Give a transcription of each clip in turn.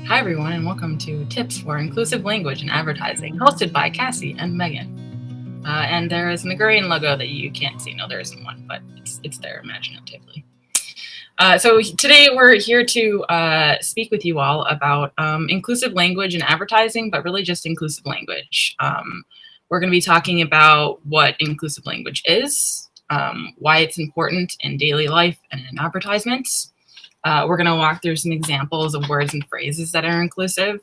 Hi everyone, and welcome to Tips for Inclusive Language and Advertising, hosted by Cassie and Megan. And there is an Augurian logo that you can't see. No, there isn't one, but it's there imaginatively. So today we're here to speak with you all about inclusive language and advertising, but really just inclusive language. We're going to be talking about what inclusive language is, why it's important in daily life and in advertisements. We're going to walk through some examples of words and phrases that are inclusive.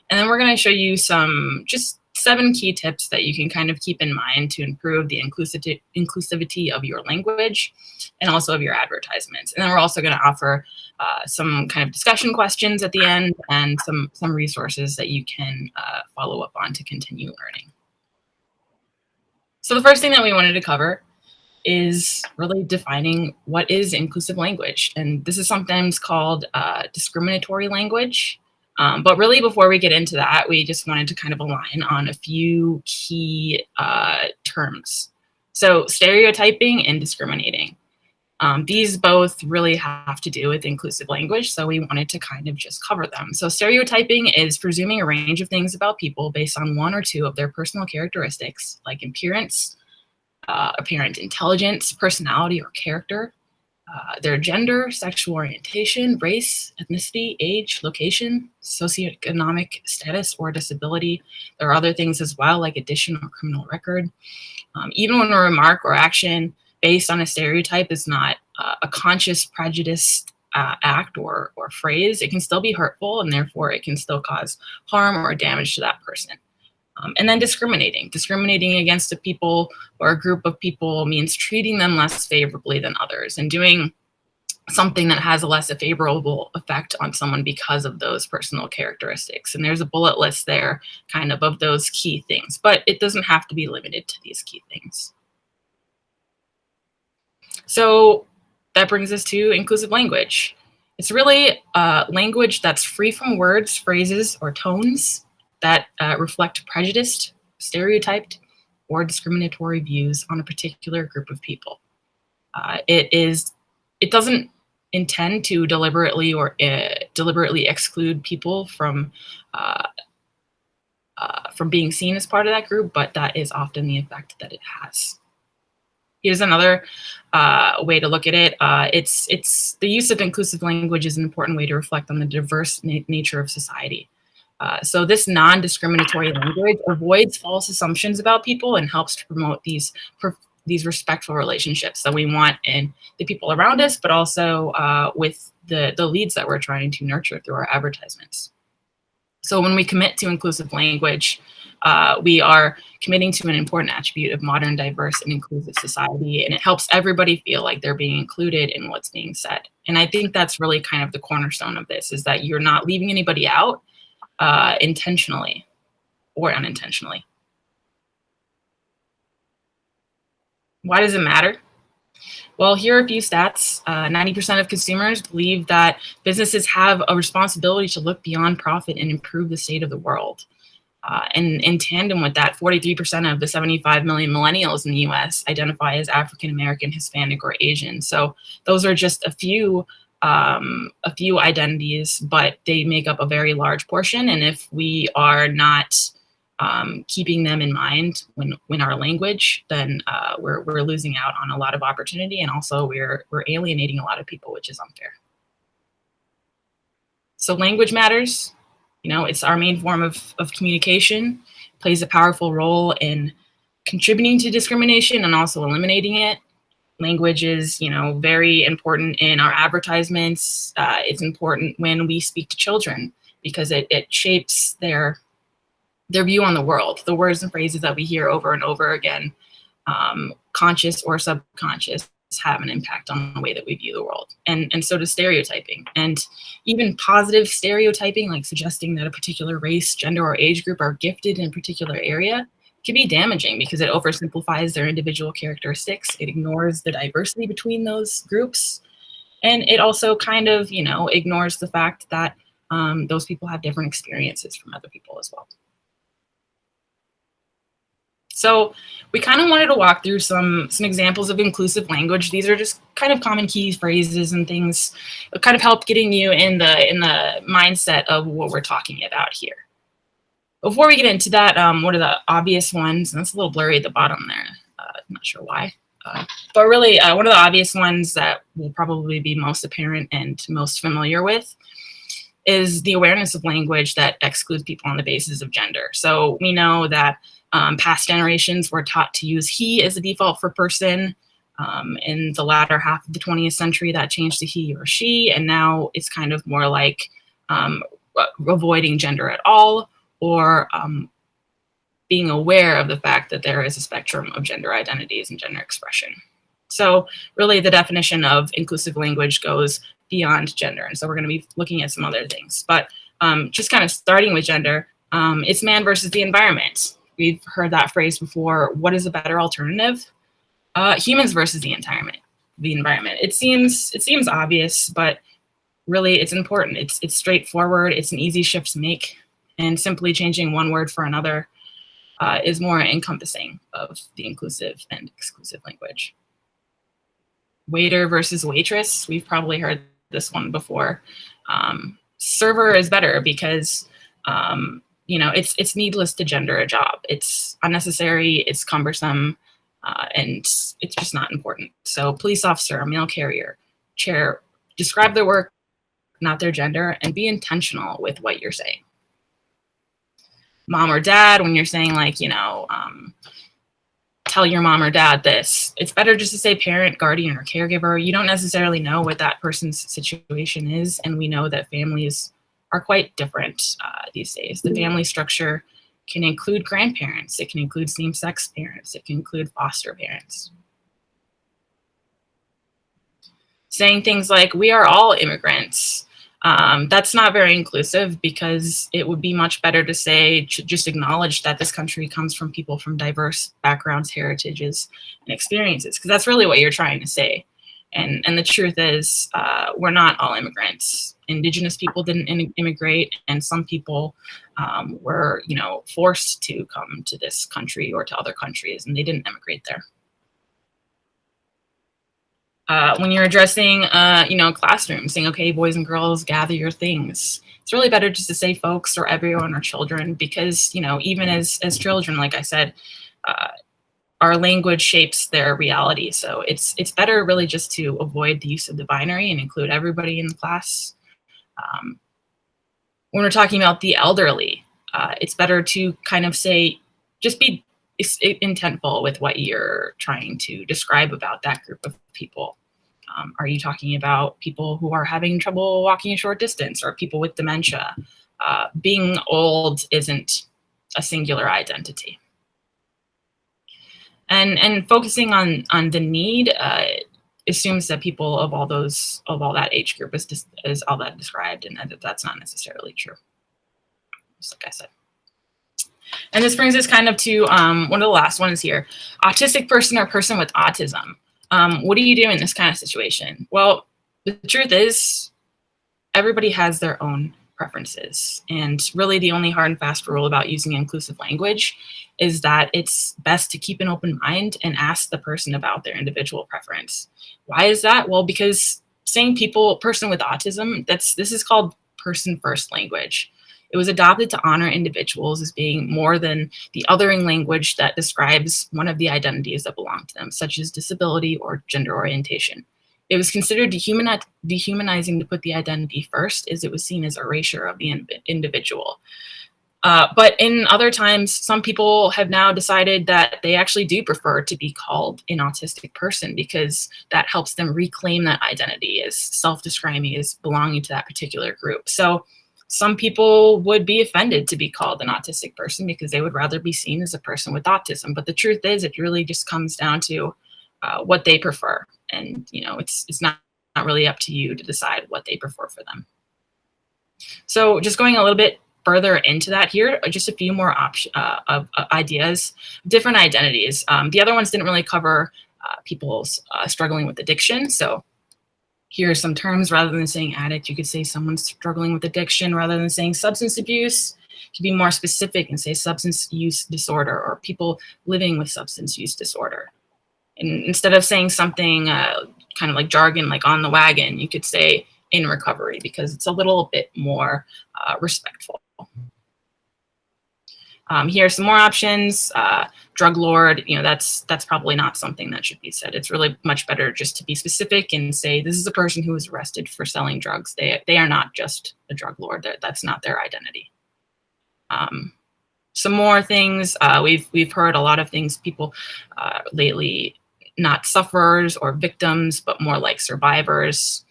And then we're going to show you some just 7 key tips that you can kind of keep in mind to improve the inclusivity of your language and also of your advertisements. And then we're also going to offer some kind of discussion questions at the end and some resources that you can follow up on to continue learning. So the first thing that we wanted to cover is really defining what is inclusive language. And this is sometimes called discriminatory language. But really, before we get into that, we just wanted to kind of align on a few key terms. So stereotyping and discriminating. These both really have to do with inclusive language, so we wanted to kind of just cover them. So stereotyping is presuming a range of things about people based on one or two of their personal characteristics, like appearance, apparent intelligence, personality, or character, their gender, sexual orientation, race, ethnicity, age, location, socioeconomic status, or disability. There are other things as well, like addition or criminal record. Even when a remark or action based on a stereotype is not a conscious prejudiced act or phrase, it can still be hurtful, and therefore it can still cause harm or damage to that person. And then discriminating against a people or a group of people means treating them less favorably than others and doing something that has a less favorable effect on someone because of those personal characteristics. And there's a bullet list there kind of those key things, but it doesn't have to be limited to these key things. So that brings us to inclusive language. It's really language that's free from words, phrases, or tones that reflect prejudiced, stereotyped, or discriminatory views on a particular group of people. It doesn't intend to deliberately exclude people from being seen as part of that group, but that is often the effect that it has. Here's another way to look at it. It's the use of inclusive language is an important way to reflect on the diverse nature of society. So this non-discriminatory language avoids false assumptions about people and helps to promote these respectful relationships that we want in the people around us, but also with the leads that we're trying to nurture through our advertisements. So when we commit to inclusive language, we are committing to an important attribute of modern, diverse, and inclusive society, and it helps everybody feel like they're being included in what's being said. And I think that's really kind of the cornerstone of this, is that you're not leaving anybody out intentionally or unintentionally. Why does it matter? Well, here are a few stats. 90% of consumers believe that businesses have a responsibility to look beyond profit and improve the state of the world. And in tandem with that, 43% of the 75 million millennials in the US identify as African American, Hispanic, or Asian. So those are just a few identities, but they make up a very large portion. And if we are not keeping them in mind when our language, then we're losing out on a lot of opportunity, and also we're alienating a lot of people, which is unfair. So language matters. You know, it's our main form of communication, plays a powerful role in contributing to discrimination and also eliminating it. Language is, very important in our advertisements. It's important when we speak to children because it shapes their view on the world. The words and phrases that we hear over and over again, conscious or subconscious, have an impact on the way that we view the world. And so does stereotyping. And even positive stereotyping, like suggesting that a particular race, gender, or age group are gifted in a particular area, can be damaging because it oversimplifies their individual characteristics. It ignores the diversity between those groups. And it also kind of, ignores the fact that those people have different experiences from other people as well. So we kind of wanted to walk through some examples of inclusive language. These are just kind of common key phrases and things that kind of help getting you in the mindset of what we're talking about here. Before we get into that, what are the obvious ones? And that's a little blurry at the bottom there. I'm not sure why. But really, one of the obvious ones that will probably be most apparent and most familiar with is the awareness of language that excludes people on the basis of gender. So we know that past generations were taught to use he as a default for person. In the latter half of the 20th century, that changed to he or she, and now it's kind of more like avoiding gender at all, or being aware of the fact that there is a spectrum of gender identities and gender expression. So really the definition of inclusive language goes beyond gender. And so we're going to be looking at some other things. But just kind of starting with gender, it's man versus the environment. We've heard that phrase before. What is a better alternative? Humans versus the environment. It seems obvious, but really it's important. It's straightforward. It's an easy shift to make. And simply changing one word for another is more encompassing of the inclusive and exclusive language. Waiter versus waitress. We've probably heard this one before. Server is better because it's needless to gender a job. It's unnecessary, it's cumbersome, and it's just not important. So police officer, mail carrier, chair, describe their work, not their gender, and be intentional with what you're saying. Mom or dad, when you're saying like, tell your mom or dad this, it's better just to say parent, guardian, or caregiver. You don't necessarily know what that person's situation is, and we know that families are quite different these days. The family structure can include grandparents, it can include same-sex parents, it can include foster parents. Saying things like, we are all immigrants, that's not very inclusive, because it would be much better to say, just acknowledge that this country comes from people from diverse backgrounds, heritages, and experiences, because that's really what you're trying to say. And the truth is, we're not all immigrants. Indigenous people didn't immigrate, and some people were, forced to come to this country or to other countries, and they didn't immigrate there. When you're addressing, classrooms, saying, okay, boys and girls, gather your things. It's really better just to say folks or everyone or children, because, even as children, like I said, our language shapes their reality. So it's better really just to avoid the use of the binary and include everybody in the class. When we're talking about the elderly, it's better to kind of say, just be intentful with what you're trying to describe about that group of people. Are you talking about people who are having trouble walking a short distance, or people with dementia? Being old isn't a singular identity. And focusing on the need assumes that people of all that age group is all that described, and that's not necessarily true, just like I said. And this brings us kind of to one of the last ones here. Autistic person or person with autism. What do you do in this kind of situation? Well, the truth is, everybody has their own preferences. And really the only hard and fast rule about using inclusive language is that it's best to keep an open mind and ask the person about their individual preference. Why is that? Well, because saying person with autism, this is called person first language. It was adopted to honor individuals as being more than the othering language that describes one of the identities that belong to them, such as disability or gender orientation. It was considered dehumanizing to put the identity first, as it was seen as erasure of the individual. But in other times, some people have now decided that they actually do prefer to be called an autistic person, because that helps them reclaim that identity as self-describing as belonging to that particular group. So some people would be offended to be called an autistic person because they would rather be seen as a person with autism. But the truth is, it really just comes down to what they prefer. And, it's not really up to you to decide what they prefer for them. So just going a little bit further into that, here are just a few more ideas, different identities. The other ones didn't really cover people struggling with addiction. So here are some terms. Rather than saying addict, you could say someone's struggling with addiction. Rather than saying substance abuse, You can be more specific and say substance use disorder or people living with substance use disorder. And instead of saying something kind of like jargon, like on the wagon, you could say in recovery, because it's a little bit more respectful. Here are some more options. Drug lord, that's probably not something that should be said. It's really much better just to be specific and say, this is a person who was arrested for selling drugs. They are not just a drug lord. That's not their identity. Some more things. We've heard a lot of things, people lately, not sufferers or victims, but more like survivors.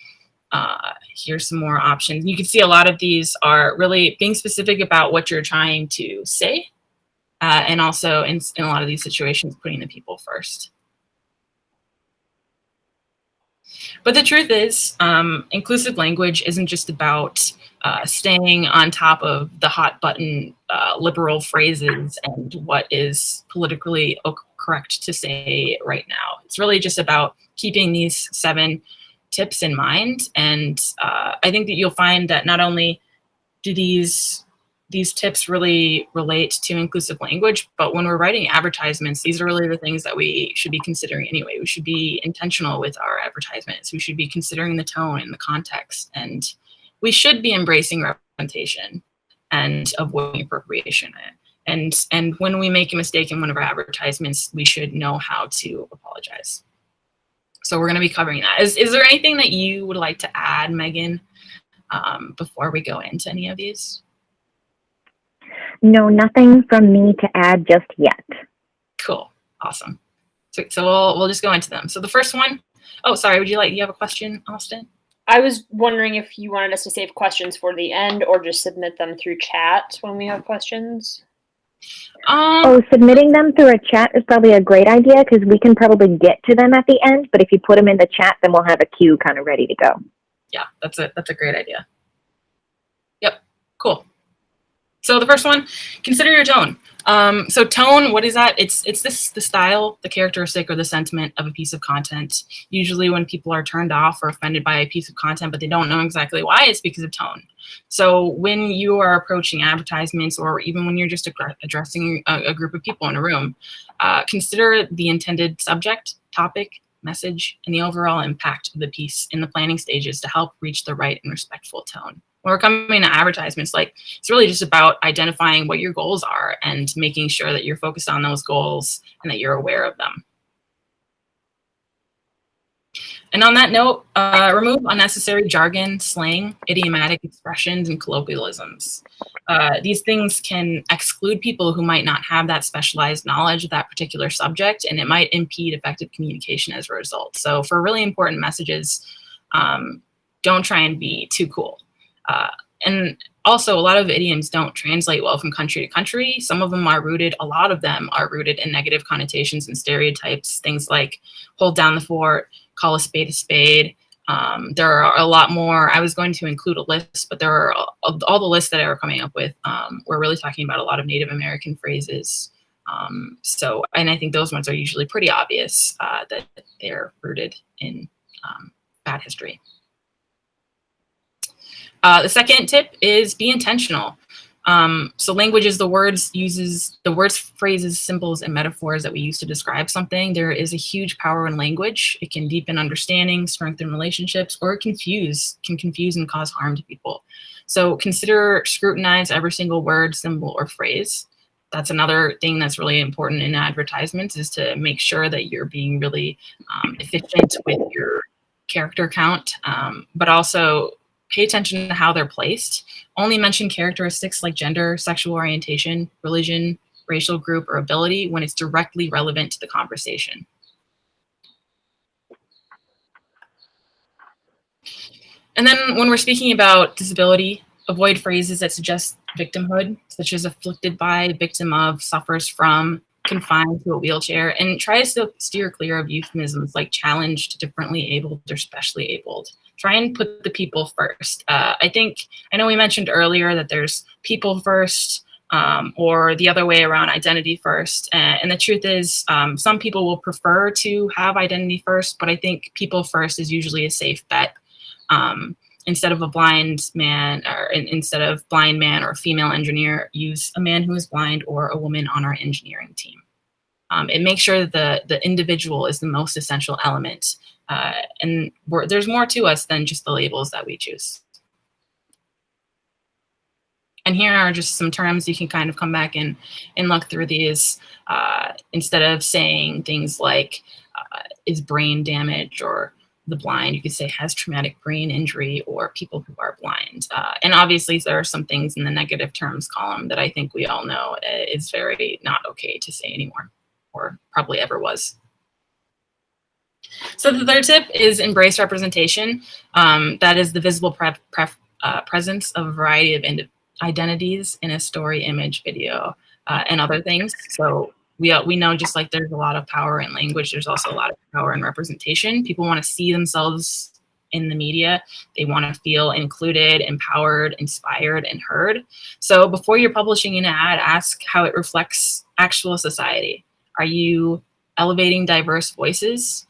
Here's some more options. You can see a lot of these are really being specific about what you're trying to say, and also in a lot of these situations, putting the people first. But the truth is, inclusive language isn't just about staying on top of the hot button liberal phrases and what is politically correct to say right now. It's really just about keeping these 7 tips in mind. And I think that you'll find that not only do these tips really relate to inclusive language, but when we're writing advertisements, these are really the things that we should be considering anyway. We should be intentional with our advertisements. We should be considering the tone and the context, and we should be embracing representation and avoiding appropriation. And when we make a mistake in one of our advertisements, we should know how to apologize. So we're going to be covering that. Is there anything that you would like to add, Megan, before we go into any of these? No, nothing from me to add just yet. Cool. Awesome. So we'll just go into them. So the first one, oh, sorry, you have a question, Austin? I was wondering if you wanted us to save questions for the end or just submit them through chat when we have questions. Submitting them through a chat is probably a great idea because we can probably get to them at the end, but if you put them in the chat, then we'll have a queue kind of ready to go. Yeah, that's a great idea. Yep, cool. So the first one, consider your tone. So tone, what is that? It's the style, the characteristic, or the sentiment of a piece of content. Usually when people are turned off or offended by a piece of content, but they don't know exactly why, it's because of tone. So when you are approaching advertisements, or even when you're just addressing a group of people in a room, consider the intended subject, topic, message, and the overall impact of the piece in the planning stages to help reach the right and respectful tone. When we're coming to advertisements, it's really just about identifying what your goals are and making sure that you're focused on those goals and that you're aware of them. And on that note, remove unnecessary jargon, slang, idiomatic expressions, and colloquialisms. These things can exclude people who might not have that specialized knowledge of that particular subject, and it might impede effective communication as a result. So for really important messages, don't try and be too cool. And also, a lot of idioms don't translate well from country to country. Some of them are rooted, a lot of them are rooted in negative connotations and stereotypes, things like hold down the fort, call a spade a spade. There are a lot more. I was going to include a list, but there are all the lists that I were coming up with. We're really talking about a lot of Native American phrases. And I think those ones are usually pretty obvious that they're rooted in bad history. The second tip is be intentional. So language is uses the words, phrases, symbols, and metaphors that we use to describe something. There is a huge power in language. It can deepen understanding, strengthen relationships, or can confuse and cause harm to people. So scrutinize every single word, symbol, or phrase. That's another thing that's really important in advertisements, is to make sure that you're being really efficient with your character count, but also pay attention to how they're placed. Only mention characteristics like gender, sexual orientation, religion, racial group, or ability when it's directly relevant to the conversation. And then when we're speaking about disability, avoid phrases that suggest victimhood, such as afflicted by, victim of, suffers from, confined to a wheelchair, and try to steer clear of euphemisms like challenged, differently abled, or specially abled. Try and put the people first. I know we mentioned earlier that there's people first, or the other way around, identity first. And the truth is, some people will prefer to have identity first, but I think people first is usually a safe bet. instead of a blind man, or instead of blind man or female engineer, use a man who is blind or a woman on our engineering team. It makes sure that the individual is the most essential element. And there's more to us than just the labels that we choose. And here are just some terms you can kind of come back and look through these. Instead of saying things like is brain damage or the blind, you could say has traumatic brain injury or people who are blind. And obviously there are some things in the negative terms column that I think we all know is very not okay to say anymore, or probably ever was. So the third tip is embrace representation. That is the visible presence of a variety of identities in a story, image, video, and other things. So we know, just like there's a lot of power in language, there's also a lot of power in representation. People want to see themselves in the media. They want to feel included, empowered, inspired, and heard. So before you're publishing an ad, ask how it reflects actual society. Are you elevating diverse voices?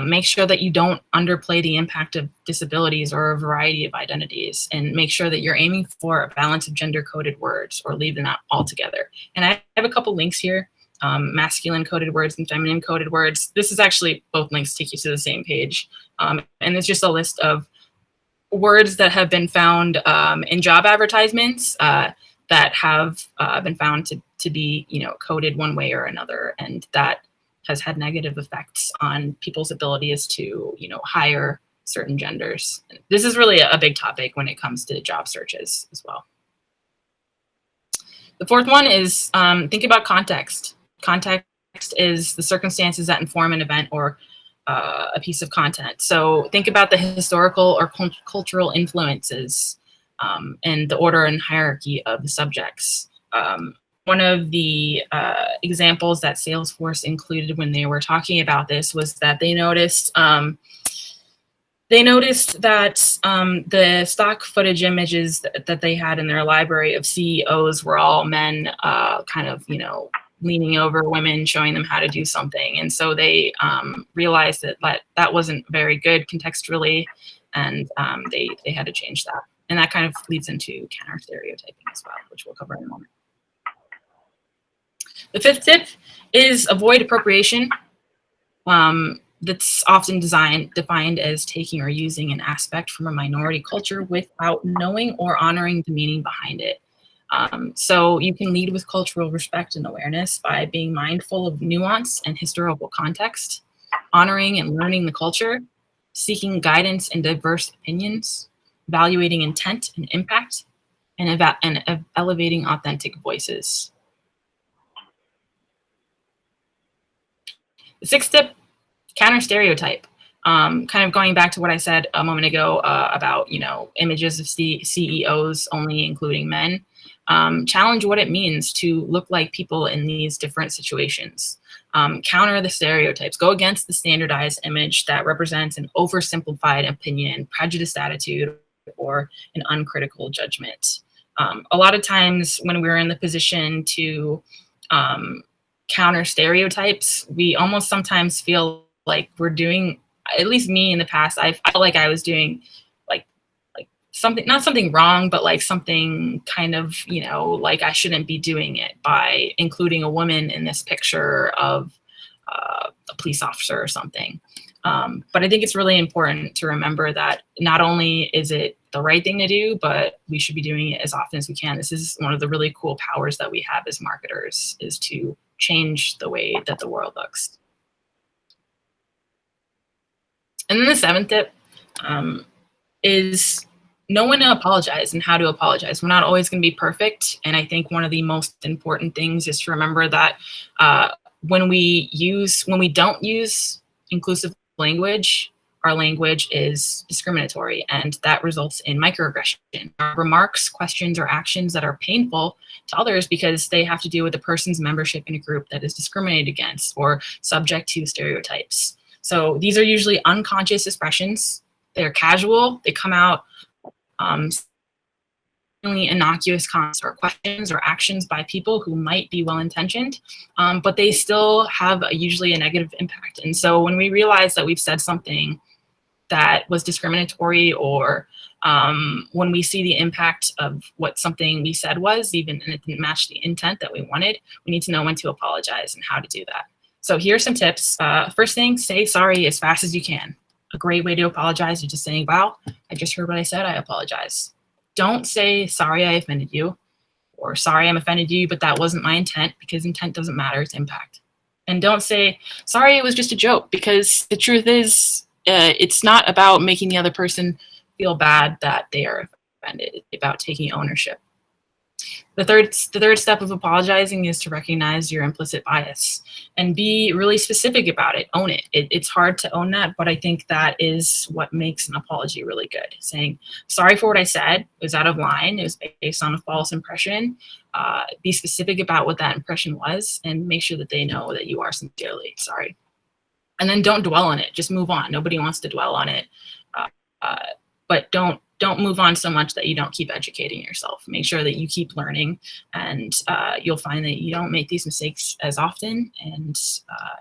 Make sure that you don't underplay the impact of disabilities or a variety of identities, and make sure that you're aiming for a balance of gender-coded words or leave them out altogether. And I have a couple links here, masculine coded words and feminine coded words. This is actually, both links take you to the same page. And it's just a list of words that have been found in job advertisements that have been found to be, coded one way or another, and that has had negative effects on people's abilities to, hire certain genders. This is really a big topic when it comes to job searches as well. The fourth one is think about context. Context is the circumstances that inform an event or a piece of content. So think about the historical or cultural influences and the order and hierarchy of the subjects. One of the examples that Salesforce included when they were talking about this was that they noticed that the stock footage images that they had in their library of CEOs were all men kind of, leaning over women, showing them how to do something. And so they realized that wasn't very good contextually, and they had to change that. And that kind of leads into counter stereotyping as well, which we'll cover in a moment. The fifth tip is avoid appropriation. That's often defined as taking or using an aspect from a minority culture without knowing or honoring the meaning behind it. So you can lead with cultural respect and awareness by being mindful of nuance and historical context, honoring and learning the culture, seeking guidance in diverse opinions, evaluating intent and impact, and elevating authentic voices. The sixth tip, counter stereotype. Kind of going back to what I said a moment ago about, images of CEOs only including men. Challenge what it means to look like people in these different situations. Counter the stereotypes. Go against the standardized image that represents an oversimplified opinion, prejudiced attitude, or an uncritical judgment. A lot of times when we're in the position to counter stereotypes, we almost sometimes feel like we're doing, at least me in the past, I felt like I was doing like something, not something wrong, but like something kind of, like I shouldn't be doing it by including a woman in this picture of a police officer or something. But I think it's really important to remember that not only is it the right thing to do, but we should be doing it as often as we can. This is one of the really cool powers that we have as marketers, is to change the way that the world looks. And then the seventh tip is know when to apologize and how to apologize. We're not always going to be perfect. And I think one of the most important things is to remember that when we don't use inclusive language, our language is discriminatory, and that results in microaggression. Remarks, questions, or actions that are painful to others because they have to do with the person's membership in a group that is discriminated against or subject to stereotypes. So these are usually unconscious expressions. They're casual. They come out innocuous comments or questions or actions by people who might be well-intentioned, but they still have usually a negative impact. And so when we realize that we've said something that was discriminatory, or when we see the impact of what something we said was, even and it didn't match the intent that we wanted, we need to know when to apologize and how to do that. So here's some tips. First thing, say sorry as fast as you can. A great way to apologize is just saying, wow, I just heard what I said, I apologize. Don't say, sorry, I offended you, or sorry, I'm offended you, but that wasn't my intent, because intent doesn't matter, it's impact. And don't say, sorry, it was just a joke, because the truth is, it's not about making the other person feel bad that they are offended. It's about taking ownership. The third step of apologizing is to recognize your implicit bias and be really specific about it. Own it. It's hard to own that, but I think that is what makes an apology really good. Saying, sorry for what I said, it was out of line, it was based on a false impression. Be specific about what that impression was, and make sure that they know that you are sincerely sorry. And then don't dwell on it. Just move on. Nobody wants to dwell on it. But don't move on so much that you don't keep educating yourself. Make sure that you keep learning, and you'll find that you don't make these mistakes as often, and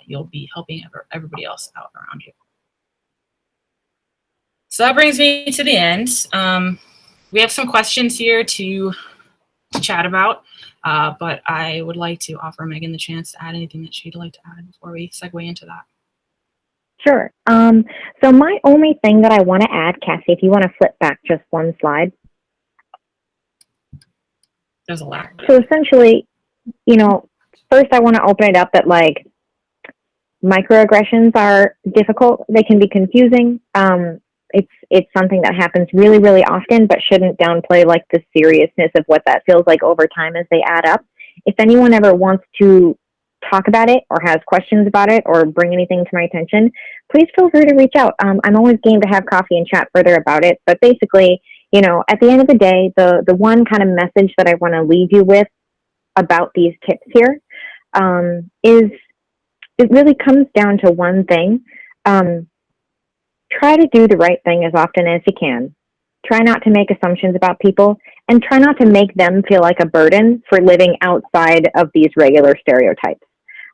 you'll be helping everybody else out around you. So that brings me to the end. We have some questions here to chat about, but I would like to offer Megan the chance to add anything that she'd like to add before we segue into that. Sure. So my only thing that I want to add, Cassie, if you want to flip back just one slide. There's a lot. So essentially, first I want to open it up that like microaggressions are difficult. They can be confusing. It's something that happens really, really often, but shouldn't downplay like the seriousness of what that feels like over time as they add up. If anyone ever wants to talk about it or has questions about it or bring anything to my attention, please feel free to reach out. I'm always game to have coffee and chat further about it. But basically, at the end of the day, the one kind of message that I want to leave you with about these tips here is it really comes down to one thing. Try to do the right thing as often as you can. Try not to make assumptions about people, and try not to make them feel like a burden for living outside of these regular stereotypes.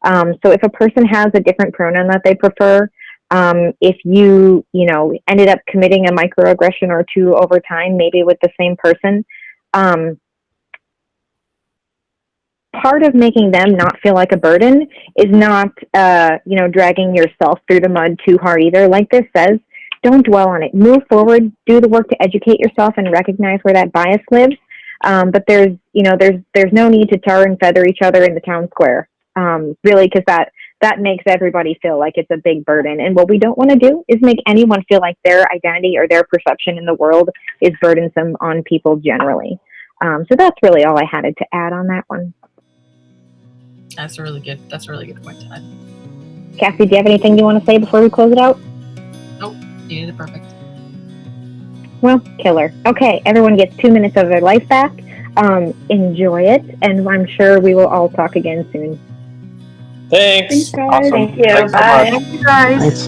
So if a person has a different pronoun that they prefer, if you ended up committing a microaggression or two over time, maybe with the same person, part of making them not feel like a burden is not, dragging yourself through the mud too hard either. Like this says, don't dwell on it. Move forward, do the work to educate yourself and recognize where that bias lives. But there's no need to tar and feather each other in the town square, really, because that makes everybody feel like it's a big burden. And what we don't want to do is make anyone feel like their identity or their perception in the world is burdensome on people generally. So that's really all I had to add on that one. That's a really good point to add. Cassie, do you have anything you want to say before we close it out? Nope, you did it perfect. Well, killer. Okay, everyone gets 2 minutes of their life back. Enjoy it, and I'm sure we will all talk again soon. Thanks. Thanks, guys. Awesome. Thank you. Thanks so Bye. much. Thank you, guys. Thanks.